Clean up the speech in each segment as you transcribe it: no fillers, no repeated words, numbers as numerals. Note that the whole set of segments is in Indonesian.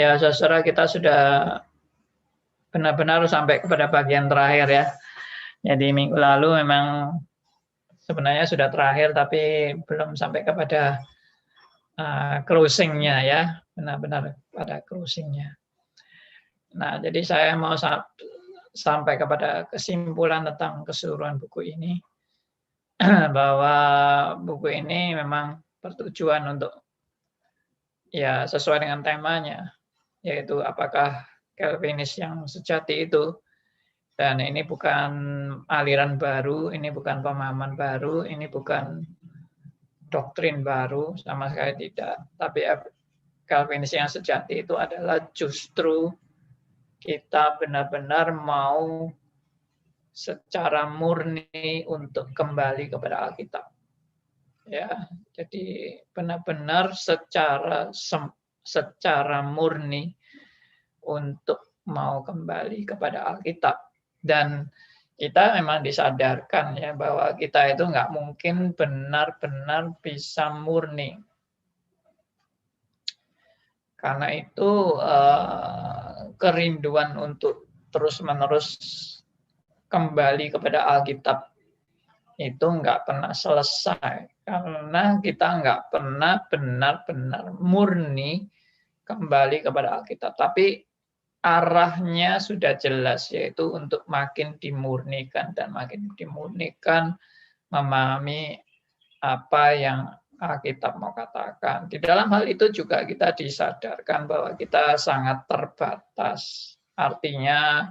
Ya, saudara, kita sudah benar-benar sampai kepada bagian terakhir ya. Jadi minggu lalu memang sebenarnya sudah terakhir, tapi belum sampai kepada closing-nya ya, benar-benar pada closing-nya. Nah, jadi saya mau sampai kepada kesimpulan tentang keseluruhan buku ini, bahwa buku ini memang bertujuan untuk ya sesuai dengan temanya, yaitu apakah Calvinis yang sejati itu. Dan ini bukan aliran baru, ini bukan pemahaman baru, ini bukan doktrin baru, sama sekali tidak. Tapi Calvinis yang sejati itu adalah justru kita benar-benar mau secara murni untuk kembali kepada Alkitab. Ya, jadi benar-benar secara murni untuk mau kembali kepada Alkitab. Dan kita memang disadarkan ya bahwa kita itu nggak mungkin benar-benar bisa murni. Karena itu kerinduan untuk terus-menerus kembali kepada Alkitab itu nggak pernah selesai. Karena kita nggak pernah benar-benar murni kembali kepada Alkitab. Tapi arahnya sudah jelas, yaitu untuk makin dimurnikan dan makin dimurnikan memahami apa yang Alkitab mau katakan. Di dalam hal itu juga kita disadarkan bahwa kita sangat terbatas. Artinya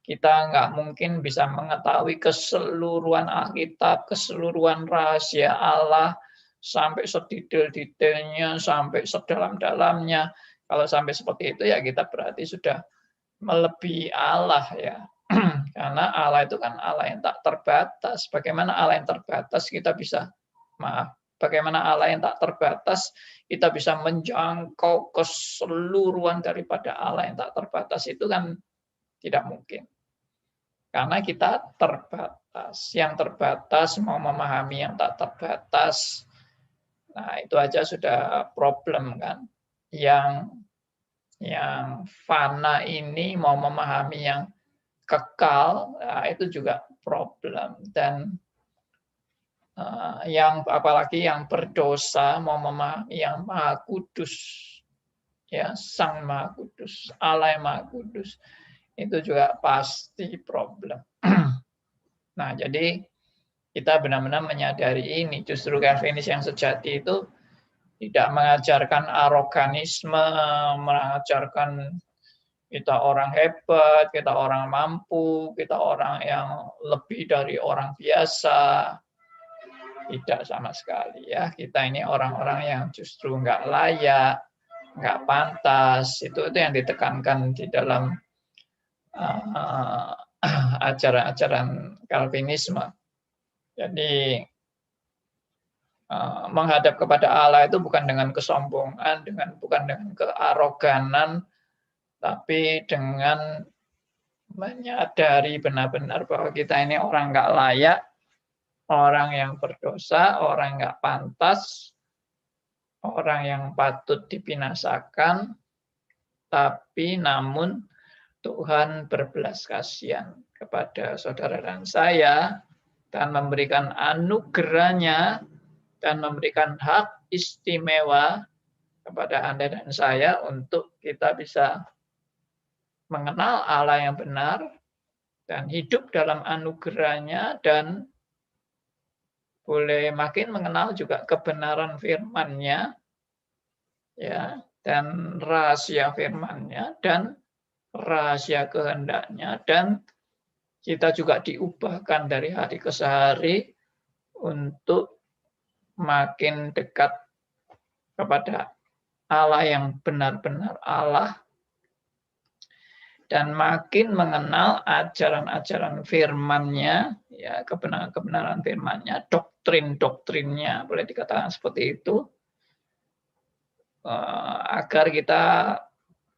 kita nggak mungkin bisa mengetahui keseluruhan Alkitab, keseluruhan rahasia Allah, sampai sedetail-detailnya, sampai sedalam-dalamnya. Kalau sampai seperti itu ya kita berarti sudah melebihi Allah ya. Karena Allah itu kan Allah yang tak terbatas. Bagaimana Allah yang terbatas bagaimana Allah yang tak terbatas kita bisa menjangkau keseluruhan daripada Allah yang tak terbatas, itu kan tidak mungkin. Karena kita terbatas. Yang terbatas mau memahami yang tak terbatas. Nah, itu aja sudah problem kan. Yang fana ini mau memahami yang kekal, nah itu juga problem. Dan yang apalagi yang berdosa mau memahami yang Maha Kudus, ya Sang Maha Kudus, Allah yang Maha Kudus, itu juga pasti problem. Nah, jadi kita benar-benar menyadari ini. Justru Calvinis yang sejati itu tidak mengajarkan aroganisme, mengajarkan kita orang hebat, kita orang mampu, kita orang yang lebih dari orang biasa. Tidak sama sekali ya. Kita ini orang-orang yang justru nggak layak, nggak pantas. Itu yang ditekankan di dalam ajaran-ajaran Calvinisme. Jadi menghadap kepada Allah itu bukan dengan kesombongan, bukan dengan kearoganan, tapi dengan menyadari benar-benar bahwa kita ini orang nggak layak, orang yang berdosa, orang nggak pantas, orang yang patut dibinasakan, tapi namun Tuhan berbelas kasihan kepada saudara dan saya dan memberikan anugerahnya dan memberikan hak istimewa kepada Anda dan saya untuk kita bisa mengenal Allah yang benar dan hidup dalam anugerahnya, dan boleh makin mengenal juga kebenaran firman-Nya ya, dan rahasia firman-Nya dan rahasia kehendak-Nya, dan kita juga diubahkan dari hari ke hari untuk makin dekat kepada Allah yang benar-benar Allah dan makin mengenal ajaran-ajaran firman-Nya, ya, kebenaran-kebenaran firman-Nya, doktrin-doktrinnya, boleh dikatakan seperti itu, agar kita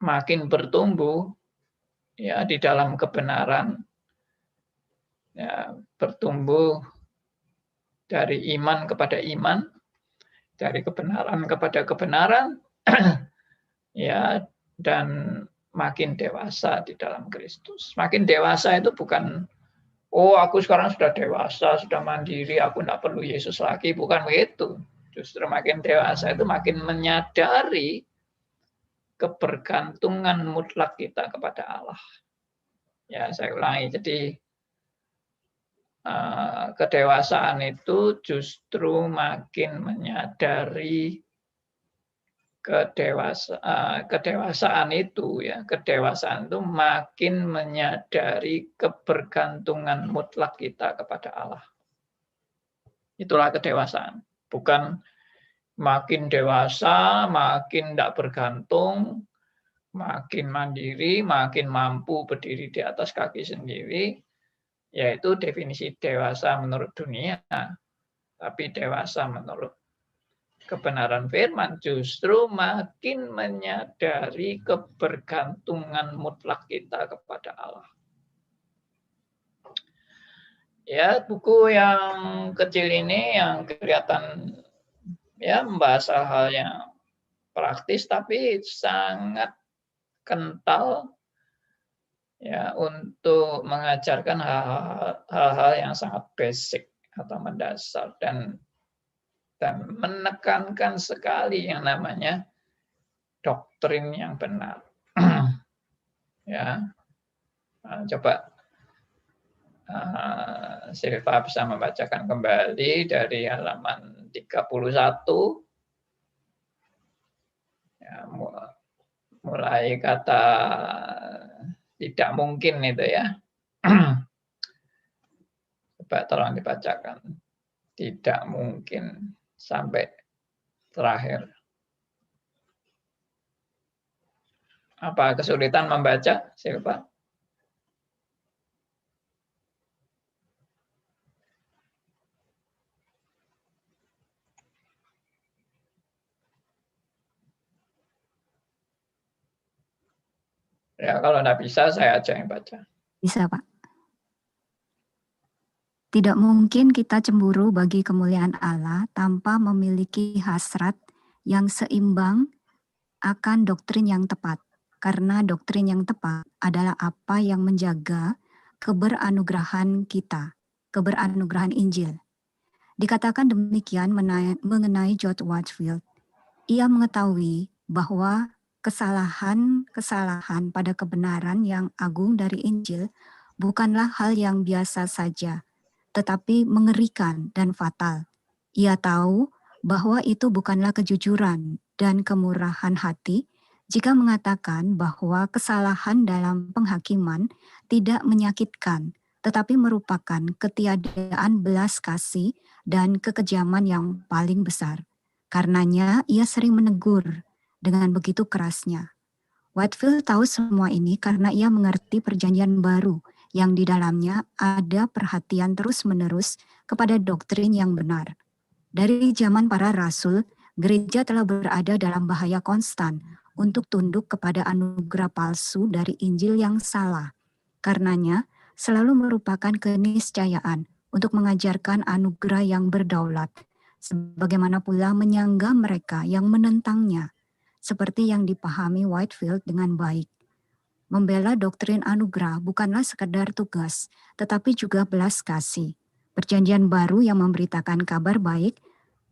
makin bertumbuh ya di dalam kebenaran, ya, bertumbuh dari iman kepada iman, dari kebenaran kepada kebenaran, ya, dan makin dewasa di dalam Kristus. Makin dewasa itu bukan, oh aku sekarang sudah dewasa, sudah mandiri, aku tidak perlu Yesus lagi. Bukan begitu. Justru makin dewasa itu makin menyadari kebergantungan mutlak kita kepada Allah. Ya, saya ulangi. Jadi kedewasaan itu justru makin menyadari kedewasaan itu ya, kedewasaan itu makin menyadari kebergantungan mutlak kita kepada Allah. Itulah kedewasaan. Bukan makin dewasa, makin tidak bergantung, makin mandiri, makin mampu berdiri di atas kaki sendiri, yaitu definisi dewasa menurut dunia. Tapi dewasa menurut kebenaran firman justru makin menyadari kebergantungan mutlak kita kepada Allah. Ya, buku yang kecil ini yang kelihatan ya membahas hal-hal yang praktis tapi sangat kental ya untuk mengajarkan hal-hal yang sangat basic atau mendasar dan menekankan sekali yang namanya doktrin yang benar. Ya, coba Silva bisa membacakan kembali dari halaman 31. Ya, mulai kata tidak mungkin itu ya. Coba tolong dibacakan. Tidak mungkin sampai terakhir. Apa kesulitan membaca, Silva? Ya, kalau tidak bisa, saya aja yang baca. Bisa, Pak. Tidak mungkin kita cemburu bagi kemuliaan Allah tanpa memiliki hasrat yang seimbang akan doktrin yang tepat. Karena doktrin yang tepat adalah apa yang menjaga keberanugerahan kita, keberanugerahan Injil. Dikatakan demikian mengenai George Whitefield. Ia mengetahui bahwa kesalahan pada kebenaran yang agung dari Injil bukanlah hal yang biasa saja, tetapi mengerikan dan fatal. Ia tahu bahwa itu bukanlah kejujuran dan kemurahan hati jika mengatakan bahwa kesalahan dalam penghakiman tidak menyakitkan, tetapi merupakan ketiadaan belas kasih dan kekejaman yang paling besar. Karenanya ia sering menegur dengan begitu kerasnya. Whitefield tahu semua ini karena ia mengerti perjanjian baru yang di dalamnya ada perhatian terus-menerus kepada doktrin yang benar. Dari zaman para rasul, gereja telah berada dalam bahaya konstan untuk tunduk kepada anugerah palsu dari Injil yang salah. Karenanya, selalu merupakan keniscayaan untuk mengajarkan anugerah yang berdaulat, sebagaimana pula menyanggah mereka yang menentangnya, seperti yang dipahami Whitefield dengan baik. Membela doktrin anugerah bukanlah sekadar tugas, tetapi juga belas kasih. Perjanjian baru yang memberitakan kabar baik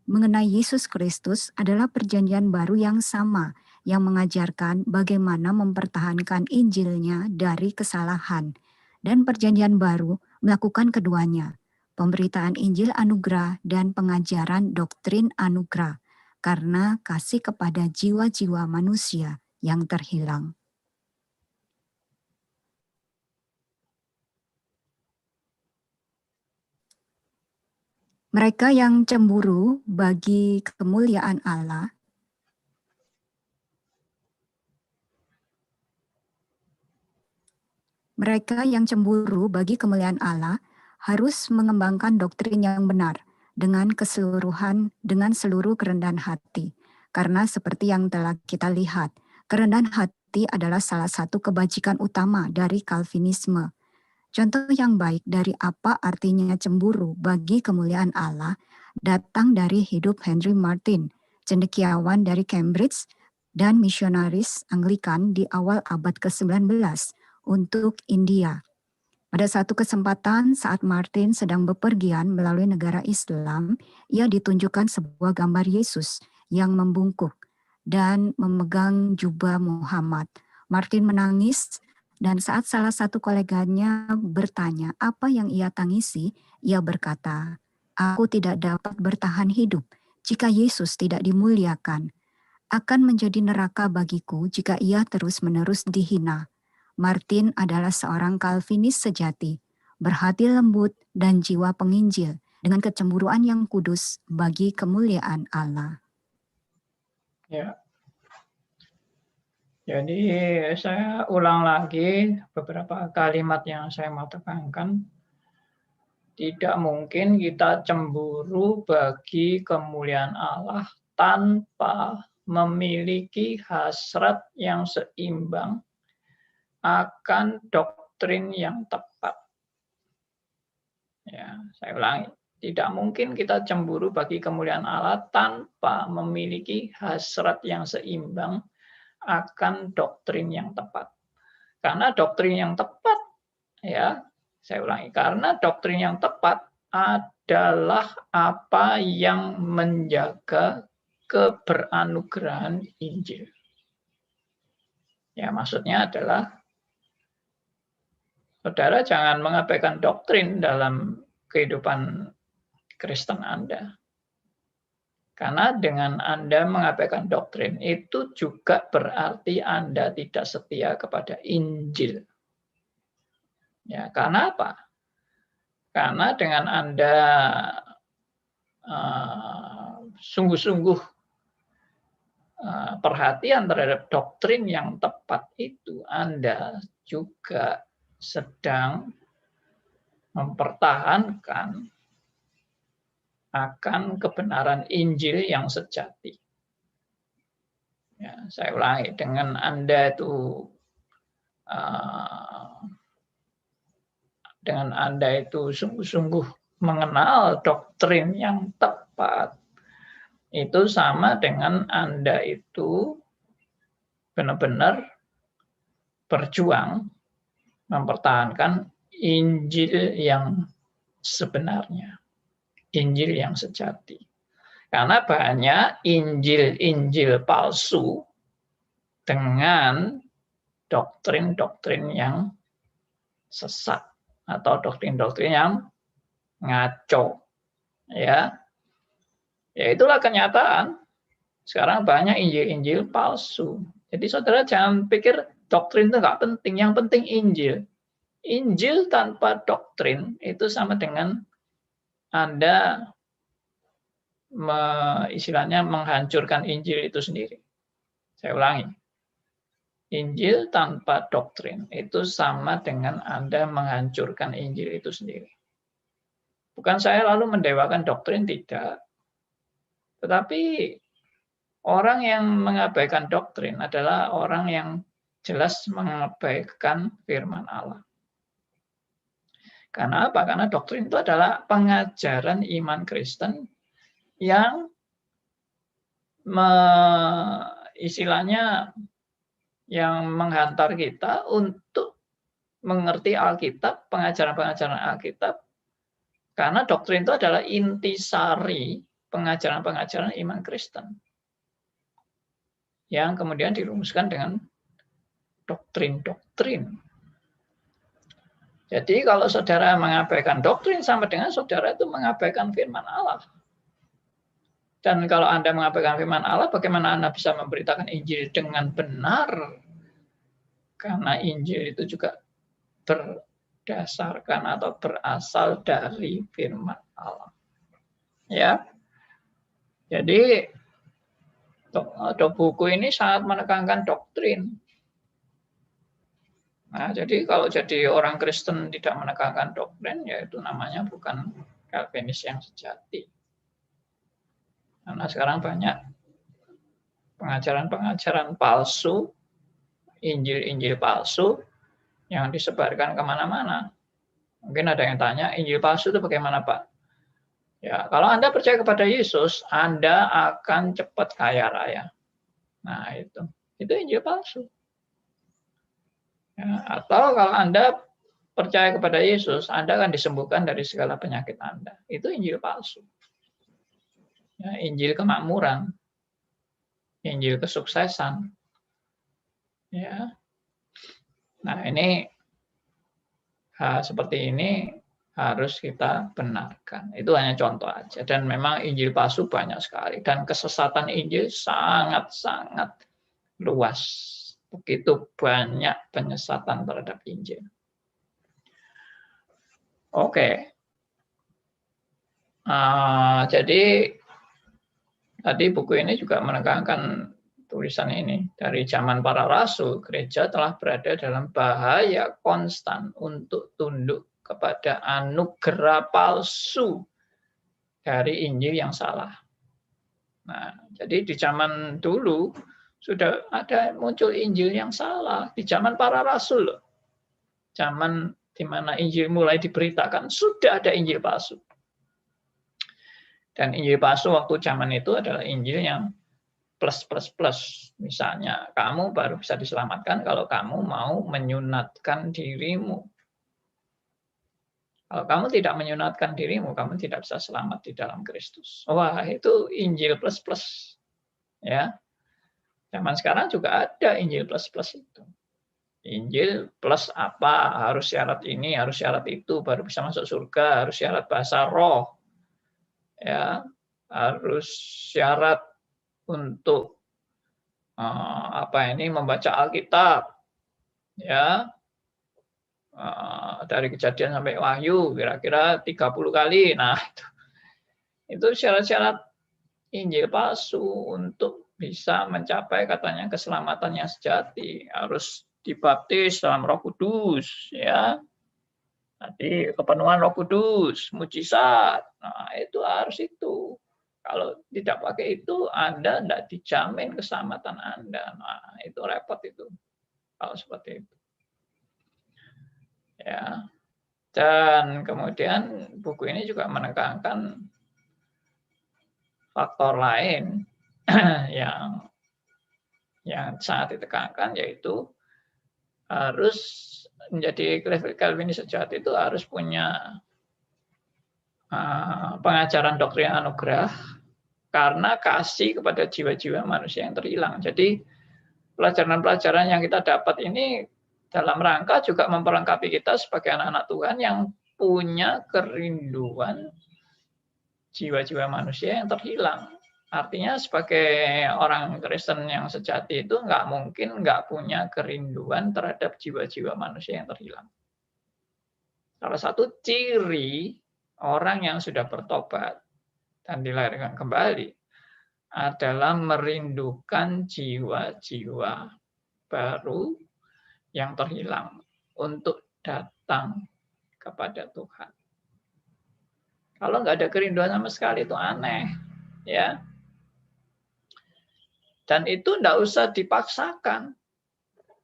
mengenai Yesus Kristus adalah perjanjian baru yang sama, yang mengajarkan bagaimana mempertahankan Injilnya dari kesalahan. Dan perjanjian baru melakukan keduanya, pemberitaan Injil anugerah dan pengajaran doktrin anugerah, karena kasih kepada jiwa-jiwa manusia yang terhilang. Mereka yang cemburu bagi kemuliaan Allah harus mengembangkan doktrin yang benar dengan keseluruhan, dengan seluruh kerendahan hati. Karena seperti yang telah kita lihat, kerendahan hati adalah salah satu kebajikan utama dari Calvinisme. Contoh yang baik dari apa artinya cemburu bagi kemuliaan Allah datang dari hidup Henry Martyn, cendekiawan dari Cambridge, dan misionaris Anglikan di awal abad ke-19 untuk India. Pada satu kesempatan saat Martin sedang bepergian melalui negara Islam, ia ditunjukkan sebuah gambar Yesus yang membungkuk dan memegang jubah Muhammad. Martin menangis dan saat salah satu koleganya bertanya apa yang ia tangisi, ia berkata, "Aku tidak dapat bertahan hidup jika Yesus tidak dimuliakan. Akan menjadi neraka bagiku jika ia terus-menerus dihina." Martin adalah seorang Calvinis sejati, berhati lembut dan jiwa penginjil dengan kecemburuan yang kudus bagi kemuliaan Allah. Ya. Jadi saya ulang lagi beberapa kalimat yang saya mau tekankan. Tidak mungkin kita cemburu bagi kemuliaan Allah tanpa memiliki hasrat yang seimbang akan doktrin yang tepat. Ya, saya ulangi. Tidak mungkin kita cemburu bagi kemuliaan Allah tanpa memiliki hasrat yang seimbang akan doktrin yang tepat. Karena doktrin yang tepat, ya, saya ulangi, karena doktrin yang tepat adalah apa yang menjaga keberanugerahan Injil. Ya, maksudnya adalah saudara jangan mengabaikan doktrin dalam kehidupan Kristen Anda. Karena dengan Anda mengabaikan doktrin, itu juga berarti Anda tidak setia kepada Injil. Ya, karena apa? Karena dengan Anda sungguh-sungguh perhatian terhadap doktrin yang tepat itu, Anda juga sedang mempertahankan akan kebenaran Injil yang sejati. Ya, saya ulangi, dengan Anda itu sungguh-sungguh mengenal doktrin yang tepat, itu sama dengan Anda itu benar-benar berjuang mempertahankan Injil yang sebenarnya, Injil yang sejati. Karena banyak Injil-Injil palsu dengan doktrin-doktrin yang sesat atau doktrin-doktrin yang ngaco. Ya, itulah kenyataan. Sekarang banyak Injil-Injil palsu. Jadi saudara jangan pikir doktrin itu nggak penting. Yang penting Injil. Injil tanpa doktrin itu sama dengan Anda istilahnya menghancurkan Injil itu sendiri. Saya ulangi. Injil tanpa doktrin itu sama dengan Anda menghancurkan Injil itu sendiri. Bukan saya lalu mendewakan doktrin, tidak. Tetapi orang yang mengabaikan doktrin adalah orang yang jelas mengabaikan firman Allah. Karena apa? Karena doktrin itu adalah pengajaran iman Kristen yang istilahnya yang menghantar kita untuk mengerti Alkitab, pengajaran-pengajaran Alkitab. Karena doktrin itu adalah intisari pengajaran-pengajaran iman Kristen yang kemudian dirumuskan dengan doktrin-doktrin. Jadi kalau saudara mengabaikan doktrin sama dengan saudara itu mengabaikan firman Allah. Dan kalau Anda mengabaikan firman Allah, bagaimana Anda bisa memberitakan Injil dengan benar? Karena Injil itu juga berdasarkan atau berasal dari firman Allah. Ya. Jadi buku ini sangat menekankan doktrin. Nah, jadi kalau jadi orang Kristen tidak menekankan doktrin, ya itu namanya bukan Calvinis yang sejati. Karena sekarang banyak pengajaran-pengajaran palsu, Injil-Injil palsu yang disebarkan kemana-mana. Mungkin ada yang tanya, Injil palsu itu bagaimana, Pak? Ya, kalau Anda percaya kepada Yesus, Anda akan cepat kaya raya. Nah, itu Injil palsu. Ya, atau kalau Anda percaya kepada Yesus, Anda akan disembuhkan dari segala penyakit Anda. Itu Injil palsu. Ya, Injil kemakmuran, Injil kesuksesan. Ya. Nah, ini hal seperti ini harus kita benarkan. Itu hanya contoh aja. Dan memang Injil palsu banyak sekali. Dan kesesatan Injil sangat-sangat luas. Begitu banyak penyesatan terhadap Injil. Oke. Jadi tadi buku ini juga menekankan tulisan ini. Dari zaman para rasul, gereja telah berada dalam bahaya konstan untuk tunduk kepada anugerah palsu dari Injil yang salah. Nah, jadi di zaman dulu sudah ada muncul Injil yang salah di zaman para rasul. Zaman di mana Injil mulai diberitakan sudah ada Injil palsu. Dan Injil palsu waktu zaman itu adalah Injil yang plus. Misalnya, kamu baru bisa diselamatkan kalau kamu mau menyunatkan dirimu. Kalau kamu tidak menyunatkan dirimu, kamu tidak bisa selamat di dalam Kristus. Wah, itu Injil plus. Ya. Zaman sekarang juga ada Injil plus itu. Injil plus apa? Harus syarat ini, harus syarat itu, baru bisa masuk surga, harus syarat bahasa roh. Ya, harus syarat untuk membaca Alkitab. Ya. Dari Kejadian sampai Wahyu kira-kira 30 kali. Nah, itu syarat-syarat Injil palsu untuk bisa mencapai katanya keselamatan yang sejati. Harus dibaptis dalam Roh Kudus, ya. Nanti kepenuhan Roh Kudus, mujizat. Nah, itu harus itu. Kalau tidak pakai itu, Anda tidak dijamin keselamatan Anda. Nah, itu repot itu. Kalau seperti itu. Ya. Dan kemudian buku ini juga menekankan faktor lain yang sangat ditekankan, yaitu harus menjadi Calvinis sejati itu harus punya pengajaran doktrin anugerah karena kasih kepada jiwa-jiwa manusia yang terhilang. Jadi pelajaran-pelajaran yang kita dapat ini dalam rangka juga memperlengkapi kita sebagai anak-anak Tuhan yang punya kerinduan jiwa-jiwa manusia yang terhilang. Artinya sebagai orang Kristen yang sejati itu nggak mungkin nggak punya kerinduan terhadap jiwa-jiwa manusia yang terhilang. Salah satu ciri orang yang sudah bertobat dan dilahirkan kembali adalah merindukan jiwa-jiwa baru yang terhilang untuk datang kepada Tuhan. Kalau nggak ada kerinduan sama sekali itu aneh, ya. Dan itu nggak usah dipaksakan.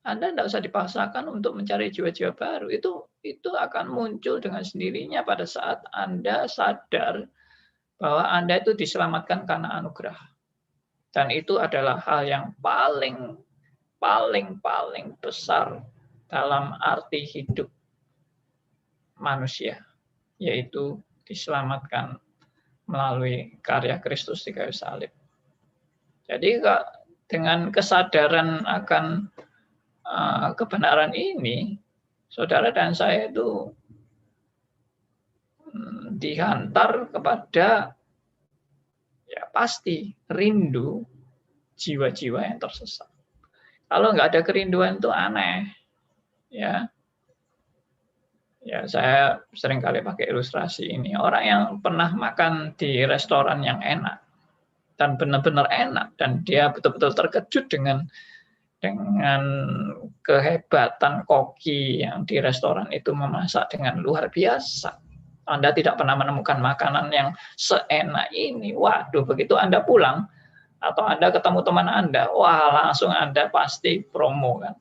Anda nggak usah dipaksakan untuk mencari jiwa-jiwa baru. Itu akan muncul dengan sendirinya pada saat Anda sadar bahwa Anda itu diselamatkan karena anugerah. Dan itu adalah hal yang paling besar dalam arti hidup manusia, yaitu diselamatkan melalui karya Kristus di kayu salib. Jadi dengan kesadaran akan kebenaran ini, saudara dan saya itu dihantar kepada ya pasti rindu jiwa-jiwa yang tersesat. Kalau nggak ada kerinduan itu aneh, ya. Ya, saya sering kali pakai ilustrasi ini. Orang yang pernah makan di restoran yang enak dan benar-benar enak dan dia betul-betul terkejut dengan kehebatan koki yang di restoran itu memasak dengan luar biasa. Anda tidak pernah menemukan makanan yang seenak ini. Waduh, begitu Anda pulang atau Anda ketemu teman Anda, wah langsung Anda pasti promo kan.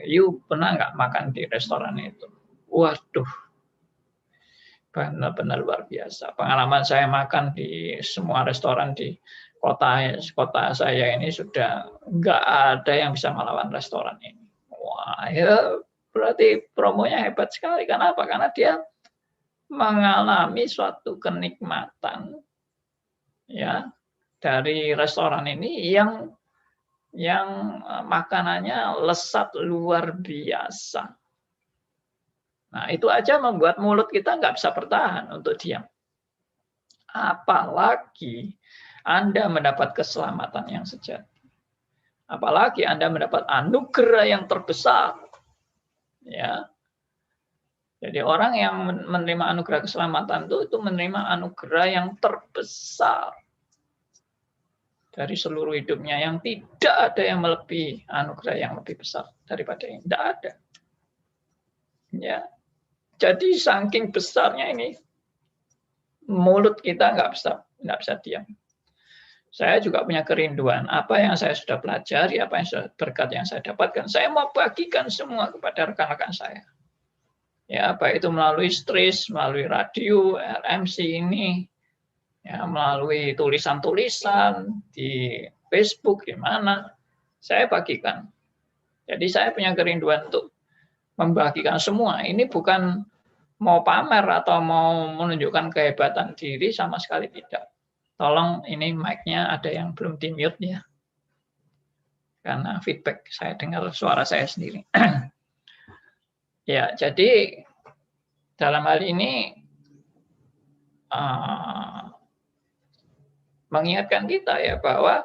You pernah nggak makan di restoran itu? Waduh, benar-benar luar biasa. Pengalaman saya makan di semua restoran di kota saya ini sudah nggak ada yang bisa melawan restoran ini. Wah, ya berarti promonya hebat sekali. Kenapa? Karena dia mengalami suatu kenikmatan ya dari restoran ini yang makanannya lesat luar biasa. Nah, itu aja membuat mulut kita nggak bisa bertahan untuk diam. Apalagi Anda mendapat keselamatan yang sejati. Apalagi Anda mendapat anugerah yang terbesar. Ya. Jadi orang yang menerima anugerah keselamatan itu menerima anugerah yang terbesar dari seluruh hidupnya, yang tidak ada yang melebihi anugerah yang lebih besar daripada ini. Tidak ada. Ya. Jadi saking besarnya ini, mulut kita nggak bisa diam. Saya juga punya kerinduan, apa yang saya sudah pelajari, apa yang sudah berkat yang saya dapatkan, saya mau bagikan semua kepada rekan-rekan saya. Ya, baik itu melalui Stris, melalui radio, RMC ini, ya, melalui tulisan-tulisan di Facebook, di mana, saya bagikan. Jadi saya punya kerinduan untuk membagikan semua. Ini bukan mau pamer atau mau menunjukkan kehebatan diri, sama sekali tidak. Tolong ini mic-nya ada yang belum di-mute ya. Karena feedback saya dengar suara saya sendiri. Ya, jadi dalam hal ini mengingatkan kita ya bahwa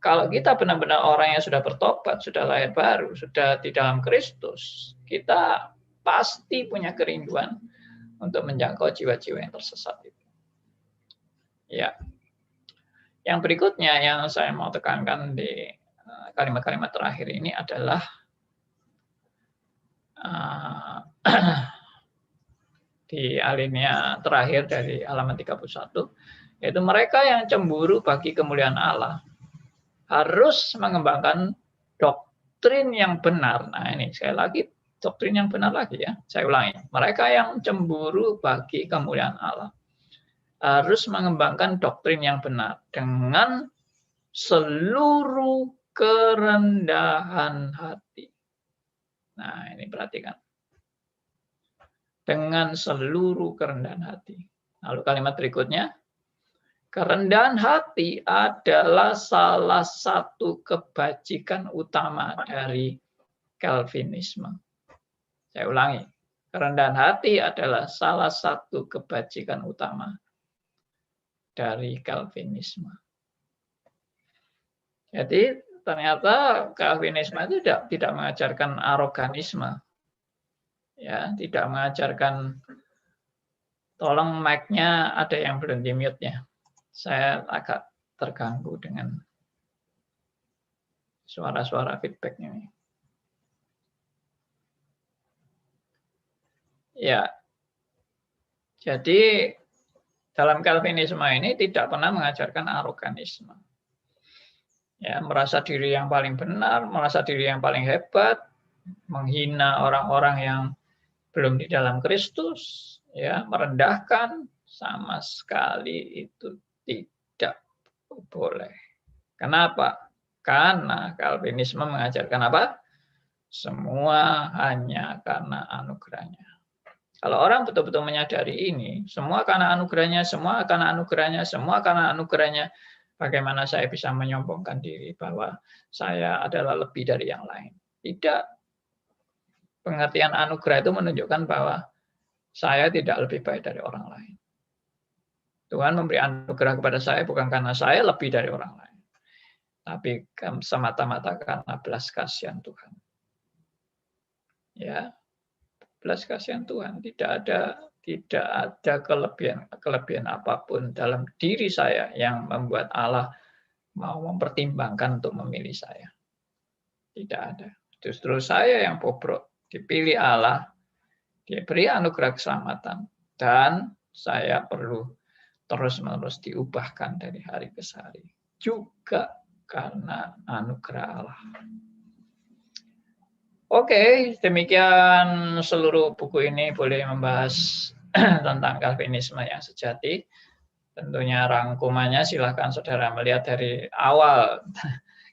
kalau kita benar-benar orang yang sudah bertobat, sudah lahir baru, sudah di dalam Kristus, kita pasti punya kerinduan untuk menjangkau jiwa-jiwa yang tersesat itu. Ya. Yang berikutnya yang saya mau tekankan di kalimat-kalimat terakhir ini adalah di alinea terakhir dari halaman 31, yaitu mereka yang cemburu bagi kemuliaan Allah harus mengembangkan doktrin yang benar. Nah ini sekali lagi doktrin yang benar lagi ya. Saya ulangi. Mereka yang cemburu bagi kemuliaan Allah harus mengembangkan doktrin yang benar dengan seluruh kerendahan hati. Nah ini perhatikan. Dengan seluruh kerendahan hati. Lalu kalimat berikutnya. Kerendahan hati adalah salah satu kebajikan utama dari Calvinisme. Saya ulangi, kerendahan hati adalah salah satu kebajikan utama dari Calvinisme. Jadi ternyata Calvinisme itu tidak mengajarkan aroganisme, ya, tidak mengajarkan. Tolong mic-nya ada yang belum di-mute-nya. Saya agak terganggu dengan suara-suara feedback ini. Ya, jadi dalam Calvinisme ini tidak pernah mengajarkan aroganisme. Ya, merasa diri yang paling benar, merasa diri yang paling hebat, menghina orang-orang yang belum di dalam Kristus, ya, merendahkan, sama sekali itu tidak boleh. Kenapa? Karena Calvinisme mengajarkan apa? Semua hanya karena anugerahnya. Kalau orang betul-betul menyadari ini, semua karena anugerahnya, semua karena anugerahnya, semua karena anugerahnya, bagaimana saya bisa menyombongkan diri bahwa saya adalah lebih dari yang lain? Tidak. Pengertian anugerah itu menunjukkan bahwa saya tidak lebih baik dari orang lain. Tuhan memberi anugerah kepada saya bukan karena saya lebih dari orang lain, tapi semata-mata karena belas kasihan Tuhan. Ya, belas kasihan Tuhan. Tidak ada kelebihan apapun dalam diri saya yang membuat Allah mau mempertimbangkan untuk memilih saya. Tidak ada. Justru saya yang bobrok, dipilih Allah, diberi anugerah keselamatan, dan saya perlu terus-menerus diubahkan dari hari ke hari. Juga karena anugerah Allah. Oke, demikian seluruh buku ini boleh membahas tentang Calvinisme yang sejati. Tentunya rangkumannya silakan saudara melihat dari awal.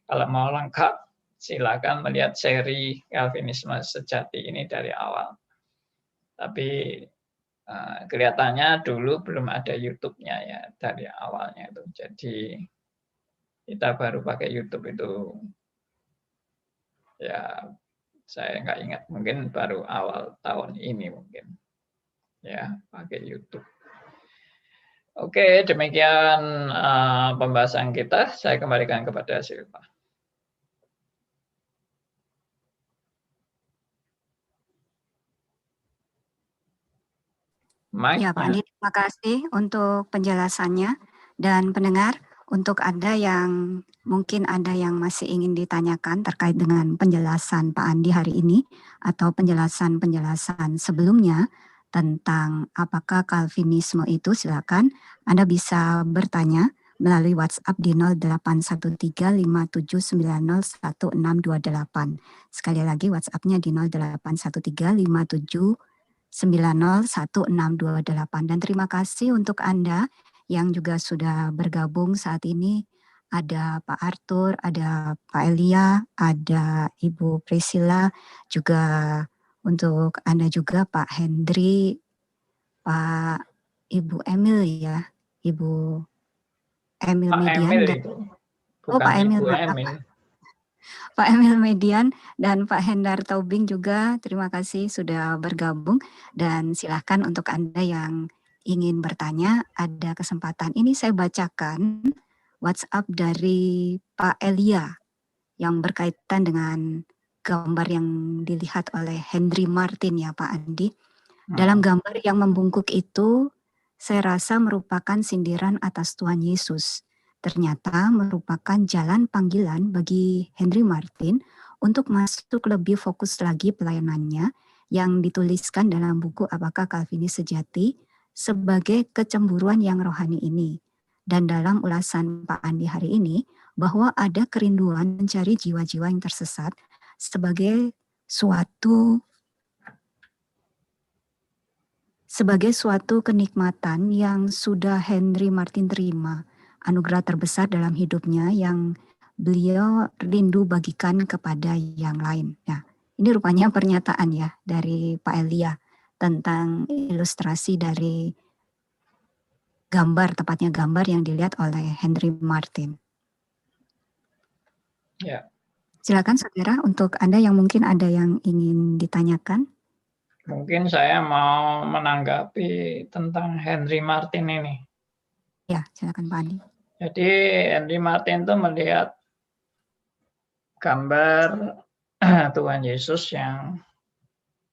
Kalau mau lengkap, silakan melihat seri Calvinisme Sejati ini dari awal. Tapi kelihatannya dulu belum ada YouTube-nya ya dari awalnya itu. Jadi kita baru pakai YouTube itu ya saya nggak ingat, mungkin baru awal tahun ini mungkin ya pakai YouTube. Oke, demikian pembahasan kita. Saya kembalikan kepada Silva. Ya, Pak Andi, terima kasih untuk penjelasannya. Dan pendengar, untuk Anda yang mungkin ada yang masih ingin ditanyakan terkait dengan penjelasan Pak Andi hari ini atau penjelasan-penjelasan sebelumnya tentang apakah Calvinisme itu, silakan Anda bisa bertanya melalui WhatsApp di 081357901628. Sekali lagi WhatsApp-nya di 081357901628. Dan terima kasih untuk Anda yang juga sudah bergabung saat ini. Ada Pak Arthur, ada Pak Elia, ada Ibu Priscilla, juga untuk Anda juga Pak Hendri, Pak Ibu Emil ya, Ibu Emil Pak Median. Emil Dan, itu, Pak Emil, Ibu maaf. Emil. Pak Emil Median dan Pak Hendar Taubing juga terima kasih sudah bergabung, dan silahkan untuk Anda yang ingin bertanya ada kesempatan. Ini saya bacakan WhatsApp dari Pak Elia yang berkaitan dengan gambar yang dilihat oleh Henry Martin ya Pak Andi. Dalam gambar yang membungkuk itu saya rasa merupakan sindiran atas Tuhan Yesus. Ternyata merupakan jalan panggilan bagi Henry Martin untuk masuk lebih fokus lagi pelayanannya yang dituliskan dalam buku Apakah Calvinis Sejati sebagai kecemburuan yang rohani ini. Dan dalam ulasan Pak Andi hari ini, bahwa ada kerinduan mencari jiwa-jiwa yang tersesat sebagai suatu kenikmatan yang sudah Henry Martin terima, anugerah terbesar dalam hidupnya yang beliau rindu bagikan kepada yang lain. Nah, ini rupanya pernyataan ya dari Pak Elia tentang ilustrasi dari gambar, tepatnya gambar yang dilihat oleh Henry Martin. Ya. Silakan saudara, untuk Anda yang mungkin ada yang ingin ditanyakan. Mungkin saya mau menanggapi tentang Henry Martin ini. Ya, silakan Pak Andi. Jadi Henry Martin itu melihat gambar Tuhan Yesus yang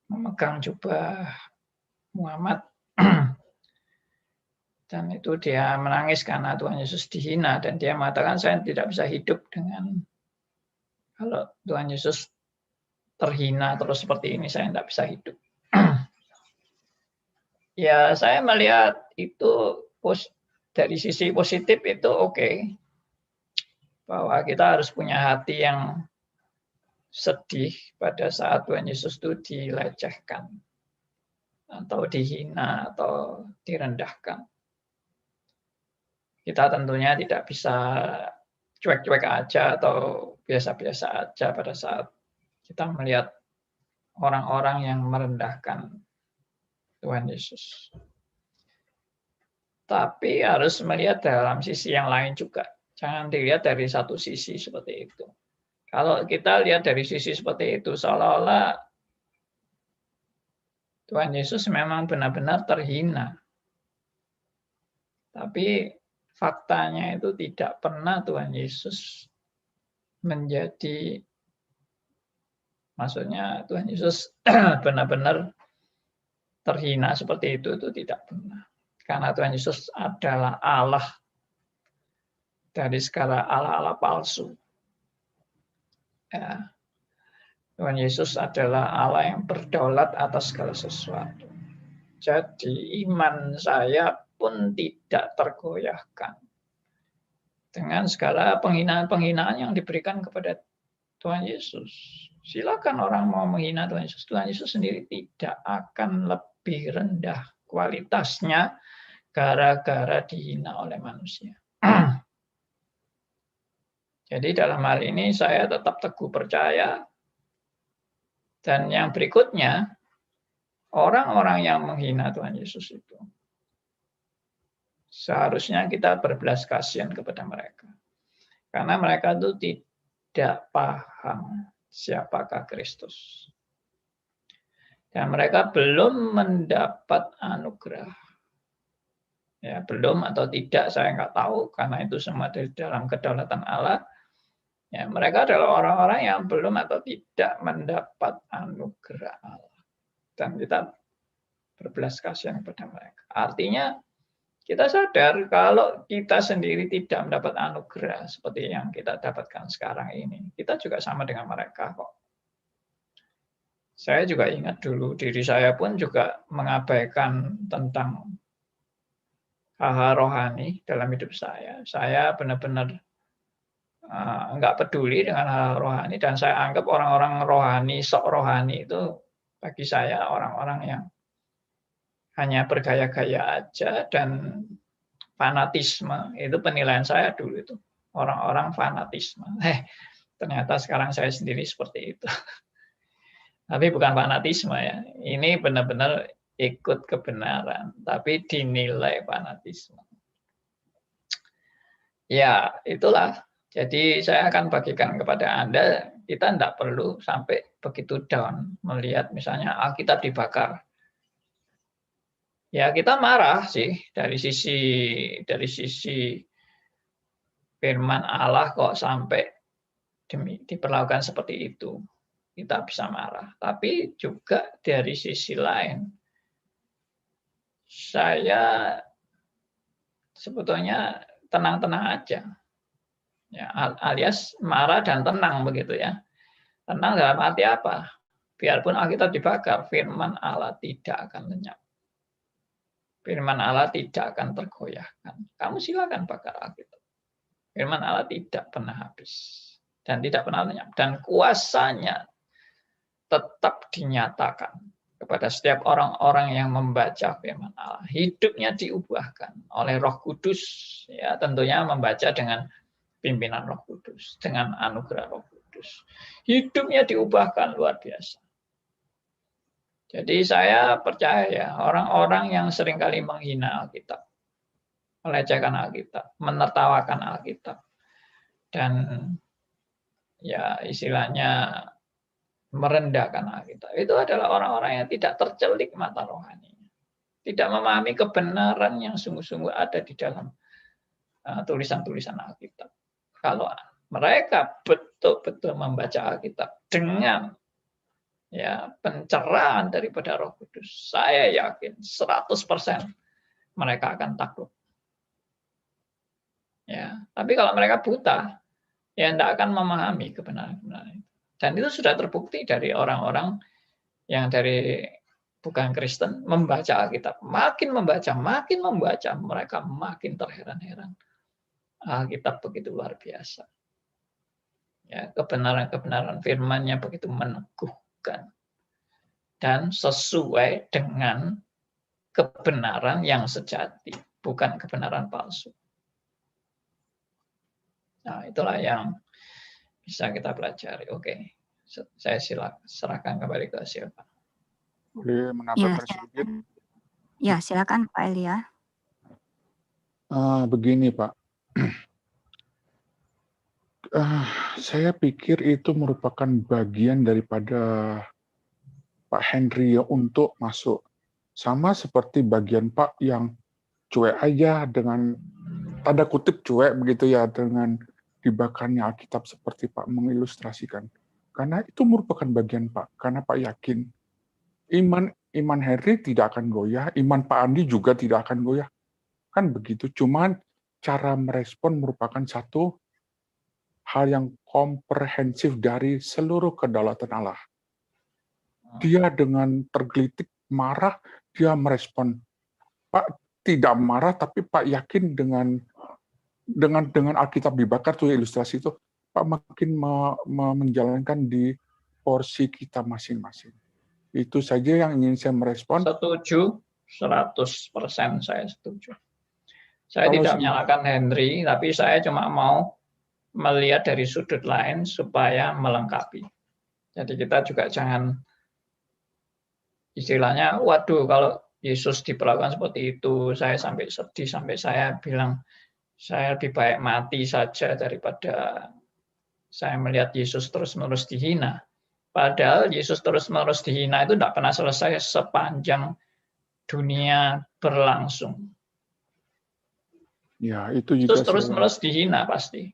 memegang jubah Muhammad dan itu dia menangis karena Tuhan Yesus dihina, dan dia mengatakan saya tidak bisa hidup dengan kalau Tuhan Yesus terhina terus seperti ini, saya tidak bisa hidup. Ya, saya melihat itu dari sisi positif itu oke. Bahwa kita harus punya hati yang sedih pada saat Tuhan Yesus itu dilecehkan atau dihina atau direndahkan. Kita tentunya tidak bisa cuek-cuek aja atau biasa-biasa aja pada saat kita melihat orang-orang yang merendahkan Tuhan Yesus. Tapi harus melihat dalam sisi yang lain juga. Jangan dilihat dari satu sisi seperti itu. Kalau kita lihat dari sisi seperti itu, seolah-olah Tuhan Yesus memang benar-benar terhina. Tapi faktanya itu tidak pernah Tuhan Yesus menjadi, maksudnya Tuhan Yesus benar-benar terhina seperti itu tidak pernah. Karena Tuhan Yesus adalah Allah dari segala Allah-Allah palsu. Ya. Tuhan Yesus adalah Allah yang berdaulat atas segala sesuatu. Jadi iman saya pun tidak tergoyahkan dengan segala penghinaan-penghinaan yang diberikan kepada Tuhan Yesus. Silakan orang mau menghina Tuhan Yesus. Tuhan Yesus sendiri tidak akan lebih rendah kualitasnya gara-gara dihina oleh manusia. Jadi dalam hal ini saya tetap teguh percaya. Dan yang berikutnya, orang-orang yang menghina Tuhan Yesus itu, seharusnya kita berbelas kasihan kepada mereka. Karena mereka itu tidak paham siapakah Kristus. Dan mereka belum mendapat anugerah. Ya, belum atau tidak, saya nggak tahu, karena itu semua di dalam kedaulatan Allah. Ya, mereka adalah orang-orang yang belum atau tidak mendapat anugerah Allah. Dan kita berbelas kasihan kepada mereka. Artinya, kita sadar kalau kita sendiri tidak mendapat anugerah seperti yang kita dapatkan sekarang ini. Kita juga sama dengan mereka kok. Saya juga ingat dulu, diri saya pun juga mengabaikan tentang hal-hal rohani dalam hidup saya. Saya benar-benar nggak peduli dengan hal rohani, dan saya anggap orang-orang rohani, sok rohani itu bagi saya orang-orang yang hanya bergaya-gaya aja dan fanatisme. Itu penilaian saya dulu itu. Orang-orang fanatisme. Ternyata sekarang saya sendiri seperti itu. Tapi bukan fanatisme ya. Ini benar-benar ikut kebenaran, tapi dinilai fanatisme. Ya, itulah. Jadi saya akan bagikan kepada Anda, kita tidak perlu sampai begitu down melihat misalnya Alkitab dibakar. Ya, kita marah sih dari sisi firman Allah kok sampai diperlakukan seperti itu. Kita bisa marah. Tapi juga dari sisi lain, saya sebetulnya tenang-tenang aja. Ya, alias marah dan tenang begitu ya. Tenang dalam arti apa? Biarpun Alkitab dibakar, firman Allah tidak akan lenyap. Firman Allah tidak akan tergoyahkan. Kamu silakan bakar Alkitab. Firman Allah tidak pernah habis dan tidak pernah lenyap, dan kuasanya tetap dinyatakan kepada setiap orang-orang yang membaca firman Allah. Hidupnya diubahkan oleh Roh Kudus, ya tentunya membaca dengan pimpinan Roh Kudus, dengan anugerah Roh Kudus. Hidupnya diubahkan luar biasa. Jadi saya percaya orang-orang yang seringkali menghina Alkitab, melecehkan Alkitab, menertawakan Alkitab, dan ya istilahnya merendahkan Alkitab, itu adalah orang-orang yang tidak tercelik mata rohani, tidak memahami kebenaran yang sungguh-sungguh ada di dalam tulisan-tulisan Alkitab. Kalau mereka betul-betul membaca Alkitab dengan ya pencerahan daripada Roh Kudus, saya yakin 100% mereka akan takluk. Ya, tapi kalau mereka buta, ya tidak akan memahami kebenaran-kebenaran itu. Dan itu sudah terbukti dari orang-orang yang dari bukan Kristen membaca Alkitab. Makin membaca, mereka makin terheran-heran. Alkitab begitu luar biasa. Ya, kebenaran-kebenaran firman-Nya begitu meneguhkan dan sesuai dengan kebenaran yang sejati, bukan kebenaran palsu. Nah, itulah yang bisa kita pelajari. Oke, saya serahkan kembali ke Silva. Boleh menambahkan sedikit? Ya, silakan Pak Elia. Begini Pak, saya pikir itu merupakan bagian daripada Pak Henry untuk masuk. Sama seperti bagian Pak yang cuek aja, dengan tanda kutip cuek begitu ya, dengan dibakarnya Alkitab seperti Pak mengilustrasikan. Karena itu merupakan bagian Pak, karena Pak yakin iman Henry tidak akan goyah, iman Pak Andi juga tidak akan goyah. Kan begitu, cuman cara merespon merupakan satu hal yang komprehensif dari seluruh kedaulatan Allah. Dia dengan tergelitik, marah, dia merespon. Pak tidak marah, tapi Pak yakin dengan Alkitab dibakar tuh ilustrasi itu, Pak makin menjalankan di porsi kita masing-masing. Itu saja yang ingin saya merespon. Setuju, 100% saya setuju. Saya Kalau tidak saya- menyalahkan Henry, tapi saya cuma mau melihat dari sudut lain supaya melengkapi. Jadi kita juga jangan istilahnya, waduh kalau Yesus diperlakukan seperti itu, saya sampai sedih, sampai saya bilang, saya lebih baik mati saja daripada saya melihat Yesus terus-menerus dihina. Padahal Yesus terus-menerus dihina itu tidak pernah selesai sepanjang dunia berlangsung. Ya, itu juga Yesus saya. terus-menerus dihina pasti.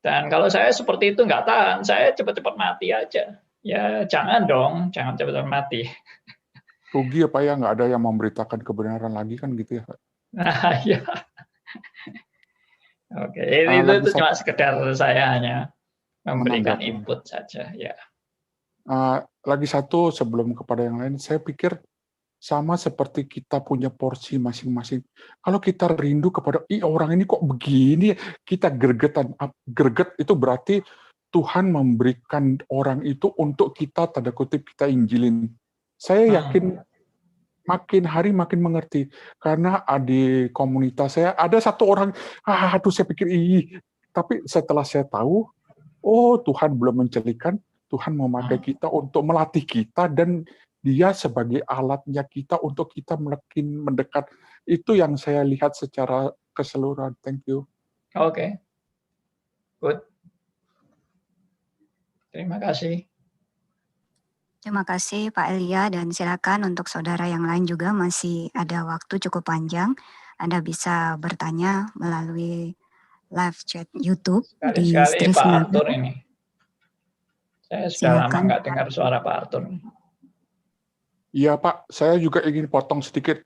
Dan kalau saya seperti itu nggak tahan, saya cepat-cepat mati aja. Ya jangan dong, jangan cepat-cepat mati. Rugi ya Pak ya, nggak ada yang memberitakan kebenaran lagi kan gitu ya Pak. Nah, ya. Oke, Lagi itu cuma satu sekedar saya hanya memberikan menanggapi. input saja. Ya. Lagi satu sebelum kepada yang lain, saya pikir sama seperti kita punya porsi masing-masing. Kalau kita rindu kepada, orang ini kok begini, kita gregetan. Greget itu berarti Tuhan memberikan orang itu untuk kita, tanda kutip, kita injilin. Saya yakin makin hari makin mengerti. Karena di komunitas saya, ada satu orang, aduh saya pikir, tapi setelah saya tahu, oh Tuhan belum mencelikan, Tuhan memakai kita untuk melatih kita, dan Dia sebagai alatnya kita untuk kita makin mendekat. Itu yang saya lihat secara keseluruhan. Thank you. Oke. Good. Terima kasih. Terima kasih Pak Elia, dan silakan untuk saudara yang lain juga masih ada waktu cukup panjang. Anda bisa bertanya melalui live chat YouTube di Sekali-sekali Pak Trisnaga. Arthur ini. Saya sudah lama nggak dengar suara Pak Arthur. Iya Pak, saya juga ingin potong sedikit.